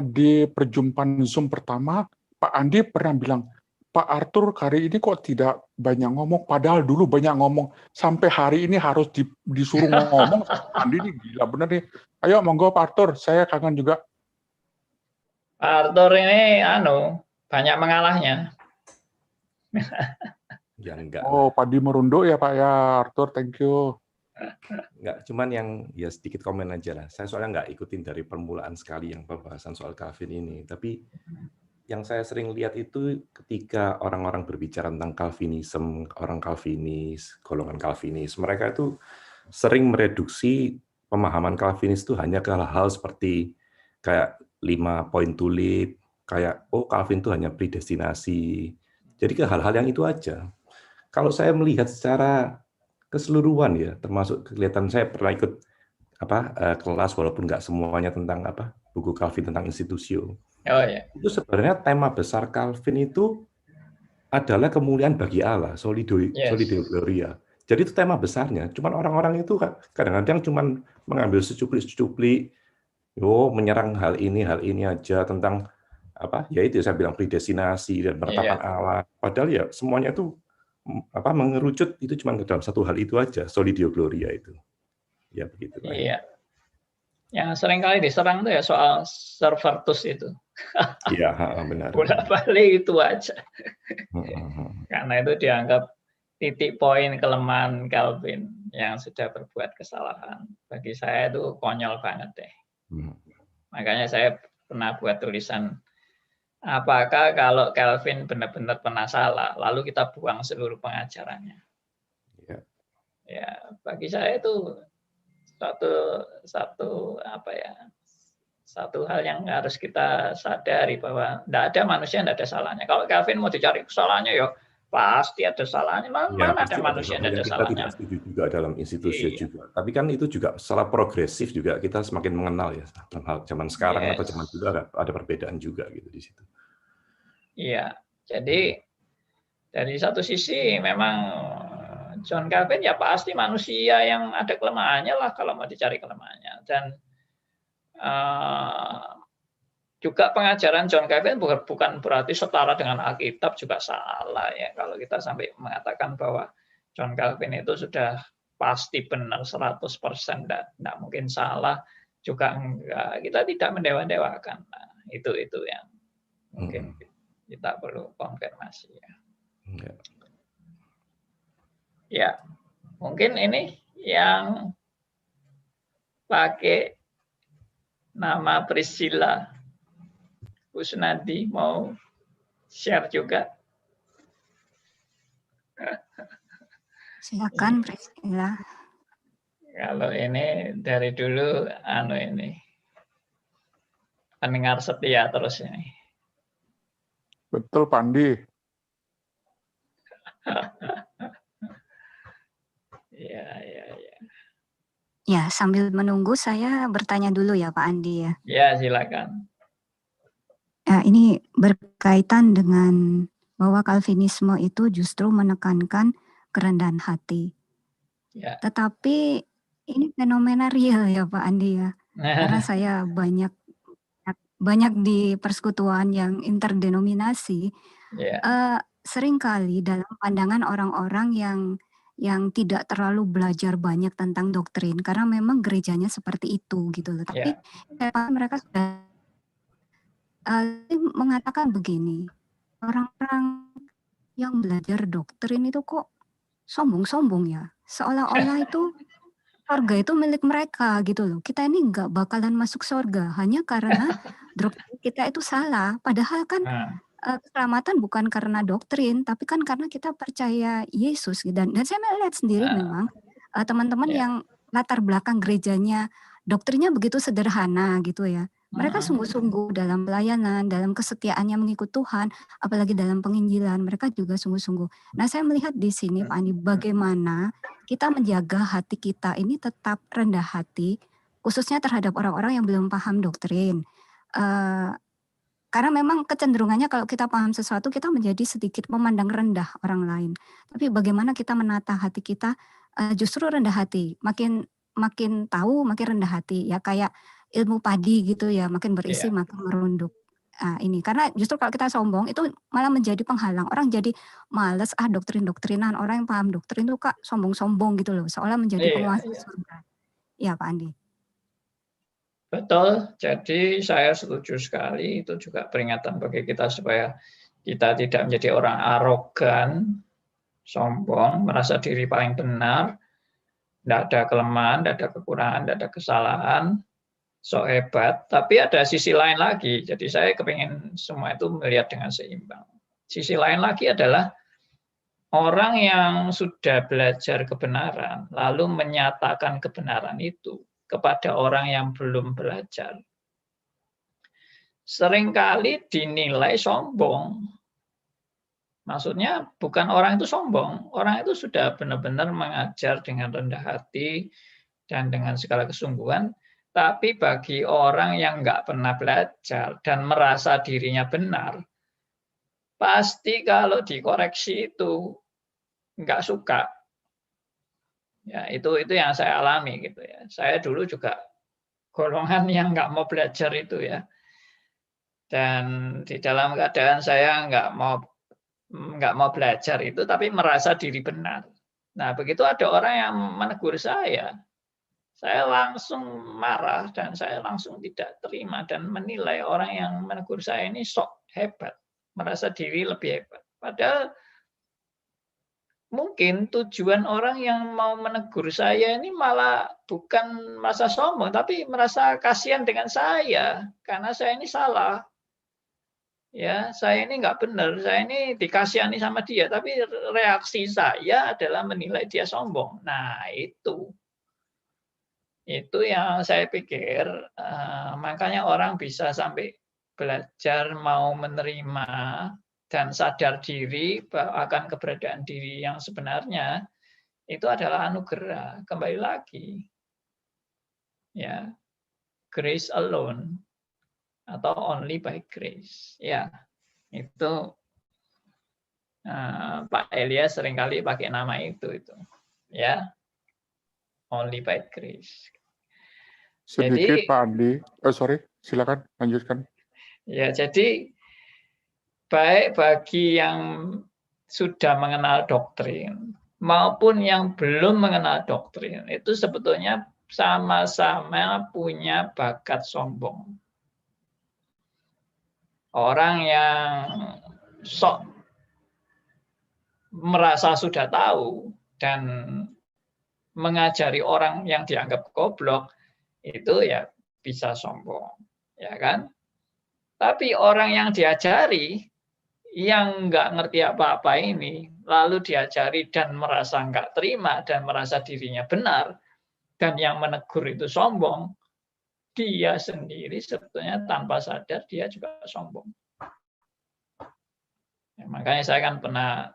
Di perjumpaan Zoom pertama, Pak Andi pernah bilang, Pak Arthur hari ini kok tidak banyak ngomong, padahal dulu banyak ngomong. Sampai hari ini harus disuruh ngomong. Pak Andi ini gila bener nih. Ayo monggo Pak Arthur, saya kangen juga. Pak Arthur ini banyak mengalahnya. Ya enggak. Oh, padi merunduk ya Pak ya, Arthur, thank you. Enggak, cuman yang ya sedikit komen aja lah. Saya soalnya nggak ikutin dari permulaan sekali yang pembahasan soal Calvin ini. Tapi yang saya sering lihat itu ketika orang-orang berbicara tentang Calvinism, orang Calvinis, golongan Calvinis, mereka itu sering mereduksi pemahaman Calvinis itu hanya ke hal-hal seperti kayak 5 poin tulip, kayak Calvin itu hanya predestinasi. Jadi ke hal-hal yang itu aja. Kalau saya melihat secara keseluruhan ya, termasuk kelihatan saya pernah ikut kelas walaupun nggak semuanya tentang buku Calvin tentang institusio. Oh ya. Itu sebenarnya tema besar Calvin itu adalah kemuliaan bagi Allah, Soli Deo Gloria. Jadi itu tema besarnya. Cuman orang-orang itu kadang-kadang cuman mengambil secuplik-secuplik, menyerang hal ini aja tentang ya itu saya bilang predestinasi dan penetapan Allah. Padahal ya semuanya itu mengerucut itu cuma ke dalam satu hal itu aja, Soli Deo Gloria itu. Ya begitu. Iya. Yang seringkali diserang itu ya soal Servetus itu. Iya, benar. Bolak-balik itu aja. Karena itu dianggap titik poin kelemahan Calvin yang sudah berbuat kesalahan. Bagi saya itu konyol banget deh. Makanya saya pernah buat tulisan, apakah kalau Calvin benar-benar pernah salah, lalu kita buang seluruh pengajarannya? Ya, bagi saya itu satu hal yang harus kita sadari bahwa tidak ada manusia yang tidak ada salahnya. Kalau Calvin mau dicari kesalahannya, ya pasti ada salahnya. Mana ada manusia yang ada salahnya? Kita tidak setuju juga dalam institusi juga. Tapi kan itu juga secara progresif juga kita semakin mengenal ya. Dalam hal zaman sekarang atau zaman dulu ada perbedaan juga gitu di situ. Iya, jadi dari satu sisi memang John Calvin ya pasti manusia yang ada kelemahannya lah kalau mau dicari kelemahannya. Dan juga pengajaran John Calvin bukan berarti setara dengan Alkitab, juga salah ya kalau kita sampai mengatakan bahwa John Calvin itu sudah pasti benar 100%, tidak mungkin salah, juga enggak. Kita tidak mendewa-dewakan. Nah, itu yang mungkin kita perlu konfirmasi ya. Ya, mungkin ini yang pakai nama Priscilla. Bu Sunadi mau share juga? Silakan, Priscilla. Kalau ini dari dulu ini pendengar setia terus ini. Betul, Pak Andi. Ya. Ya, sambil menunggu saya bertanya dulu ya Pak Andi ya. Ya, silakan. Ya, ini berkaitan dengan bahwa Calvinisme itu justru menekankan kerendahan hati. Ya. Tetapi ini fenomena real ya Pak Andi ya. Karena saya banyak di persekutuan yang interdenominasi. Seringkali dalam pandangan orang-orang yang tidak terlalu belajar banyak tentang doktrin, karena memang gerejanya seperti itu gitu loh. Tapi mereka sudah mengatakan begini, orang-orang yang belajar doktrin itu kok sombong-sombong ya, seolah-olah itu surga itu milik mereka gitu loh. Kita ini nggak bakalan masuk surga hanya karena doktrin kita itu salah. Padahal kan keselamatan bukan karena doktrin, tapi kan karena kita percaya Yesus. Dan saya melihat sendiri memang teman-teman yang latar belakang gerejanya doktrinnya begitu sederhana gitu ya. Mereka sungguh-sungguh dalam pelayanan, dalam kesetiaannya mengikut Tuhan, apalagi dalam penginjilan, mereka juga sungguh-sungguh. Nah, saya melihat di sini Pak Andi, bagaimana kita menjaga hati kita ini tetap rendah hati, khususnya terhadap orang-orang yang belum paham doktrin. Karena memang kecenderungannya kalau kita paham sesuatu, kita menjadi sedikit memandang rendah orang lain. Tapi bagaimana kita menata hati kita justru rendah hati, makin tahu makin rendah hati, ya kayak ilmu padi gitu ya, makin berisi makin merunduk. Ini karena justru kalau kita sombong itu malah menjadi penghalang. Orang jadi males doktrin-doktrinan. Orang yang paham doktrin itu Kak sombong-sombong gitu loh, seolah menjadi penguasa surga. Ya Pak Andi. Betul, jadi saya setuju sekali, itu juga peringatan bagi kita supaya kita tidak menjadi orang arogan, sombong, merasa diri paling benar, tidak ada kelemahan, tidak ada kekurangan, tidak ada kesalahan, so hebat. Tapi ada sisi lain lagi, jadi saya kepingin semua itu melihat dengan seimbang. Sisi lain lagi adalah orang yang sudah belajar kebenaran, lalu menyatakan kebenaran itu kepada orang yang belum belajar, seringkali dinilai sombong. Maksudnya bukan orang itu sombong, orang itu sudah benar-benar mengajar dengan rendah hati dan dengan segala kesungguhan, tapi bagi orang yang nggak pernah belajar dan merasa dirinya benar, pasti kalau dikoreksi itu nggak suka. Ya, itu yang saya alami gitu ya. Saya dulu juga golongan yang nggak mau belajar itu ya. Dan di dalam keadaan saya nggak mau belajar itu, tapi merasa diri benar. Nah, begitu ada orang yang menegur saya langsung marah dan saya langsung tidak terima dan menilai orang yang menegur saya ini sok hebat, merasa diri lebih hebat. Padahal mungkin tujuan orang yang mau menegur saya ini malah bukan merasa sombong, tapi merasa kasihan dengan saya karena saya ini salah. Ya, saya ini nggak benar, saya ini dikasihani sama dia, tapi reaksi saya adalah menilai dia sombong. Nah, itu yang saya pikir, makanya orang bisa sampai belajar mau menerima dan sadar diri akan keberadaan diri yang sebenarnya, itu adalah anugerah. Kembali lagi, ya, grace alone atau only by grace. Ya, itu Pak Elias seringkali pakai nama itu, ya, only by grace. Sedikit jadi, Pak Andi, sorry, silakan lanjutkan. Ya, jadi baik bagi yang sudah mengenal doktrin maupun yang belum mengenal doktrin, itu sebetulnya sama-sama punya bakat sombong. Orang yang sok merasa sudah tahu dan mengajari orang yang dianggap goblok, itu ya bisa sombong, ya kan? Tapi orang yang diajari, yang nggak ngerti apa-apa ini, lalu diajari dan merasa nggak terima dan merasa dirinya benar, dan yang menegur itu sombong, dia sendiri sebetulnya tanpa sadar dia juga sombong. Ya, makanya saya kan pernah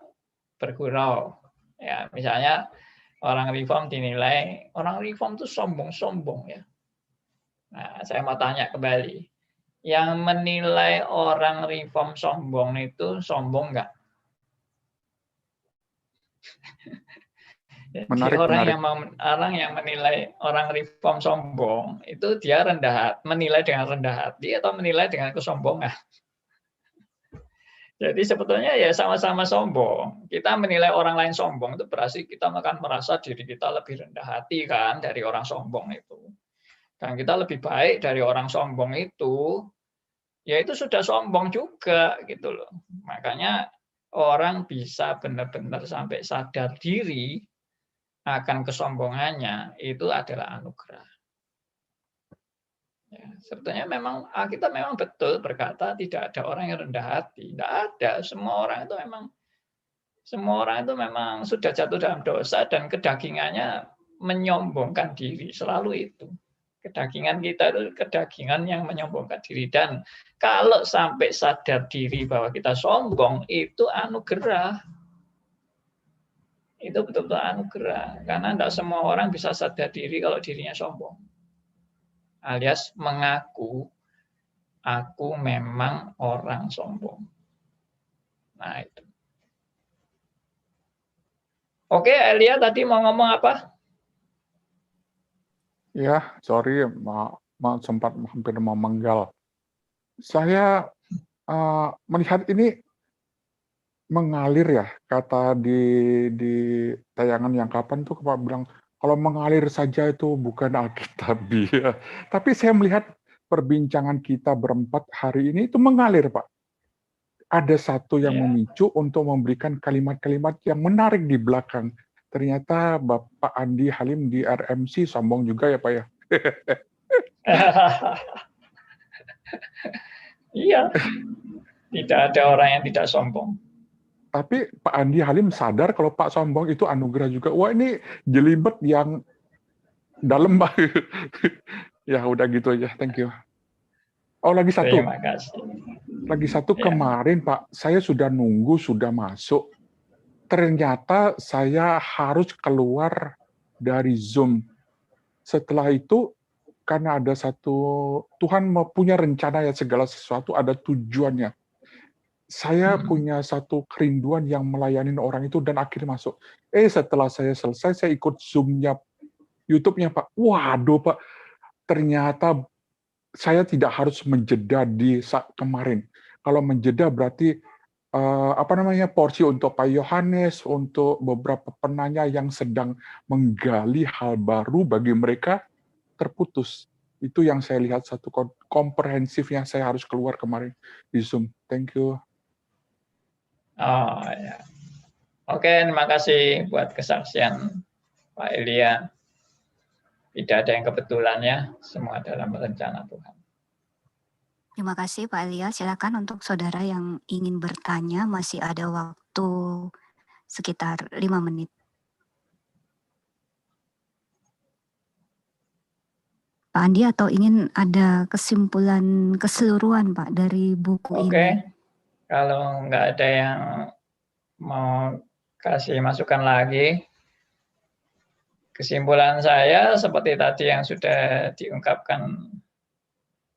bergurau, ya misalnya orang reform dinilai, orang reform itu sombong-sombong ya. Nah, saya mau tanya kembali, yang menilai orang reform sombong itu sombong nggak? Jadi orang yang menilai orang reform sombong itu dia rendah hati, menilai dengan rendah hati atau menilai dengan kesombongan. Jadi sebetulnya ya sama-sama sombong. Kita menilai orang lain sombong itu berarti kita akan merasa diri kita lebih rendah hati kan dari orang sombong itu. Dan kita lebih baik dari orang sombong itu, ya itu sudah sombong juga gitu loh. Makanya orang bisa benar-benar sampai sadar diri akan kesombongannya, itu adalah anugerah. Ya, sebetulnya memang kita memang betul berkata tidak ada orang yang rendah hati, tidak ada. Semua orang itu memang sudah jatuh dalam dosa dan kedagingannya menyombongkan diri, selalu itu. Kedagingan kita itu kedagingan yang menyombongkan diri, dan kalau sampai sadar diri bahwa kita sombong itu anugerah. Itu betul-betul anugerah, karena tidak semua orang bisa sadar diri kalau dirinya sombong, alias mengaku aku memang orang sombong. Nah itu. Oke, Elia tadi mau ngomong apa? Ya, sorry, sempat hampir mau menggal. Saya melihat ini mengalir ya, kata di tayangan yang kapan tuh Pak bilang, kalau mengalir saja itu bukan Alkitabiah. Tapi saya melihat perbincangan kita berempat hari ini itu mengalir, Pak. Ada satu yang memicu untuk memberikan kalimat-kalimat yang menarik di belakang. Ternyata Bapak Andi Halim di RMC sombong juga ya, Pak ya? Iya, tidak ada orang yang tidak sombong. Tapi Pak Andi Halim sadar kalau Pak sombong itu anugerah juga. Wah, ini jelibet yang dalam, Pak. Ya, udah gitu aja. Thank you. Oh, lagi satu. Terima kasih. Lagi satu kemarin, Pak, saya sudah nunggu, sudah masuk. Ternyata saya harus keluar dari Zoom. Setelah itu, karena ada satu, Tuhan punya rencana ya, segala sesuatu ada tujuannya. Saya punya satu kerinduan yang melayani orang itu dan akhirnya masuk. Setelah saya selesai, saya ikut Zoom-nya, YouTube-nya, Pak. Waduh, Pak. Ternyata saya tidak harus menjeda di saat kemarin. Kalau menjeda berarti porsi untuk Pak Yohanes, untuk beberapa penanya yang sedang menggali hal baru bagi mereka terputus. Itu yang saya lihat satu komprehensif yang saya harus keluar kemarin di Zoom. Thank you. Oh ya. Oke, terima kasih buat kesaksian Pak Elia. Tidak ada yang kebetulan ya, semua dalam rencana Tuhan. Terima kasih Pak Elia. Silakan untuk saudara yang ingin bertanya, masih ada waktu sekitar 5 menit. Pak Andi, atau ingin ada kesimpulan keseluruhan Pak dari buku ini? Oke, kalau nggak ada yang mau kasih masukan lagi, kesimpulan saya seperti tadi yang sudah diungkapkan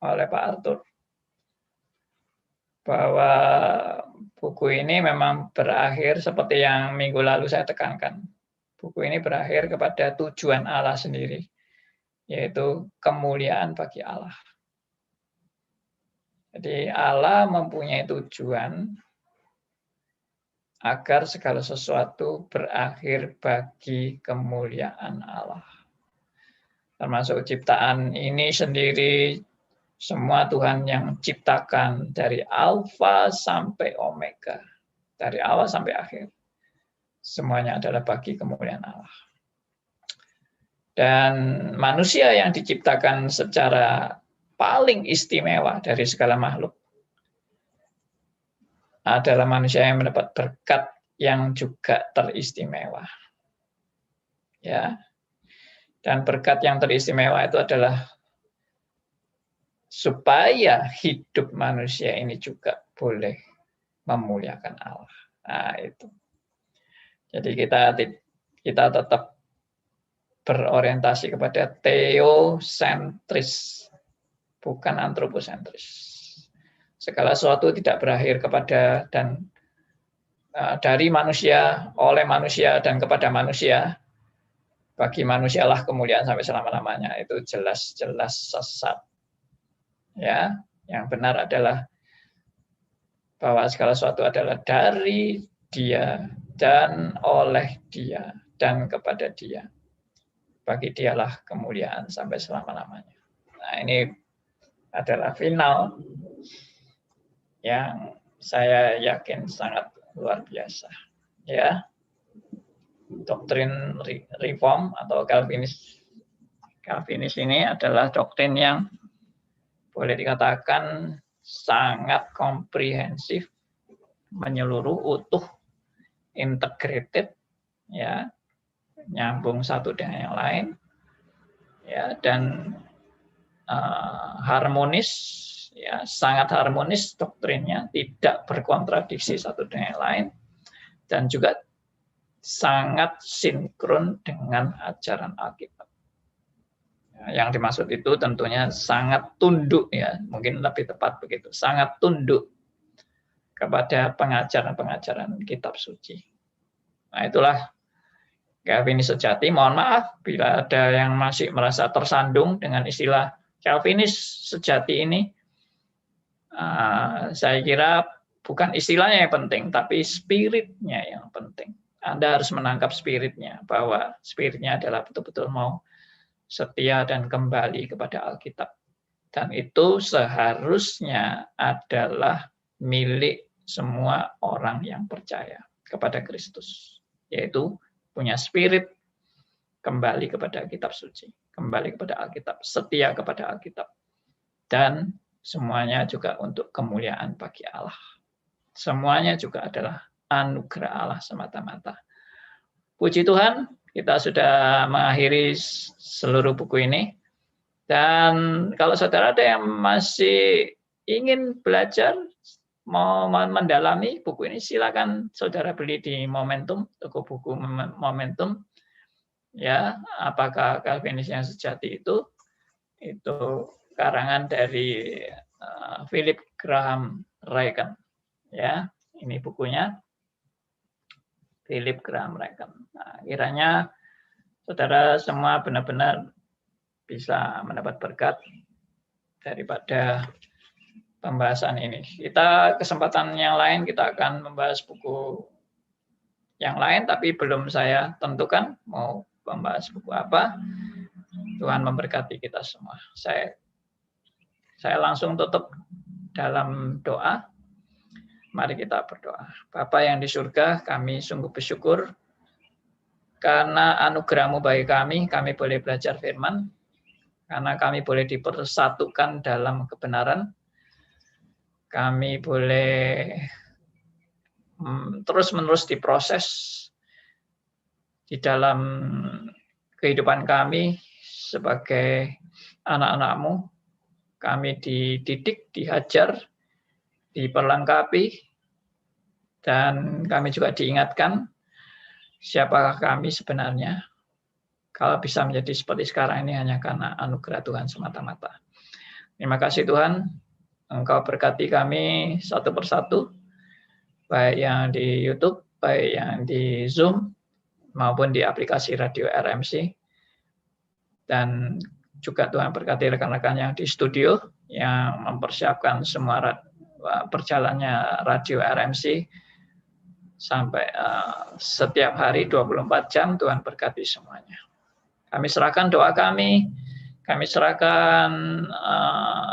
oleh Pak Arthur, bahwa buku ini memang berakhir seperti yang minggu lalu saya tekankan. Buku ini berakhir kepada tujuan Allah sendiri, yaitu kemuliaan bagi Allah. Jadi Allah mempunyai tujuan agar segala sesuatu berakhir bagi kemuliaan Allah. Termasuk ciptaan ini sendiri, semua Tuhan yang ciptakan dari alfa sampai omega, dari awal sampai akhir, semuanya adalah bagi kemuliaan Allah. Dan manusia yang diciptakan secara paling istimewa dari segala makhluk, adalah manusia yang mendapat berkat yang juga teristimewa. Ya. Dan berkat yang teristimewa itu adalah supaya hidup manusia ini juga boleh memuliakan Allah. Nah, itu. Jadi kita tetap berorientasi kepada teosentris, bukan antroposentris. Segala sesuatu tidak berakhir kepada dan dari manusia, oleh manusia, dan kepada manusia. Bagi manusialah kemuliaan sampai selama-lamanya. Itu jelas-jelas sesat. Ya, yang benar adalah bahwa segala sesuatu adalah dari Dia dan oleh Dia dan kepada Dia. Bagi Dialah kemuliaan sampai selama-lamanya. Nah, ini adalah final yang saya yakin sangat luar biasa. Ya, doktrin reform atau Calvinis ini adalah doktrin yang boleh dikatakan sangat komprehensif, menyeluruh, utuh, integrated, ya, nyambung satu dengan yang lain, ya, dan harmonis, ya, sangat harmonis doktrinnya, tidak berkontradiksi satu dengan yang lain, dan juga sangat sinkron dengan ajaran Alkitab. Yang dimaksud itu tentunya sangat tunduk, ya, mungkin lebih tepat begitu, sangat tunduk kepada pengajaran-pengajaran kitab suci. Nah, itulah Calvinis sejati. Mohon maaf bila ada yang masih merasa tersandung dengan istilah Calvinis sejati ini. Saya kira bukan istilahnya yang penting, tapi spiritnya yang penting. Anda harus menangkap spiritnya, bahwa spiritnya adalah betul-betul mau setia dan kembali kepada Alkitab. Dan itu seharusnya adalah milik semua orang yang percaya kepada Kristus. Yaitu punya spirit kembali kepada kitab suci, kembali kepada Alkitab, setia kepada Alkitab. Dan semuanya juga untuk kemuliaan bagi Allah. Semuanya juga adalah anugerah Allah semata-mata. Puji Tuhan, kita sudah mengakhiri seluruh buku ini. Dan kalau saudara ada yang masih ingin belajar, mau mendalami buku ini, silakan saudara beli di Momentum, toko buku Momentum. Ya, apakah Calvinis yang sejati itu karangan dari Philip Graham Ryken. Ya, ini bukunya. Philip Graham Ryken. Nah, kiranya saudara semua benar-benar bisa mendapat berkat daripada pembahasan ini. Kita kesempatan yang lain kita akan membahas buku yang lain, tapi belum saya tentukan mau membahas buku apa. Tuhan memberkati kita semua. Saya langsung tutup dalam doa. Mari kita berdoa. Bapa yang di surga, kami sungguh bersyukur karena anugerah-Mu bagi kami boleh belajar firman, karena kami boleh dipersatukan dalam kebenaran, kami boleh terus-menerus diproses di dalam kehidupan kami sebagai anak-anak-Mu. Kami dididik, dihajar, diperlengkapi, dan kami juga diingatkan siapakah kami sebenarnya. Kalau bisa menjadi seperti sekarang ini hanya karena anugerah Tuhan semata-mata. Terima kasih Tuhan, Engkau berkati kami satu persatu, baik yang di YouTube, baik yang di Zoom, maupun di aplikasi Radio RMC. Dan juga Tuhan berkati rekan-rekan yang di studio, yang mempersiapkan semua perjalanannya Radio RMC sampai setiap hari 24 jam. Tuhan berkati semuanya. Kami serahkan doa kami serahkan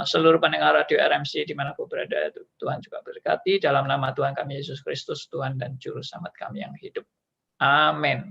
seluruh pendengar Radio RMC dimanapun berada. Tuhan juga berkati dalam nama Tuhan kami Yesus Kristus, Tuhan dan Juru Selamat kami yang hidup. Amin.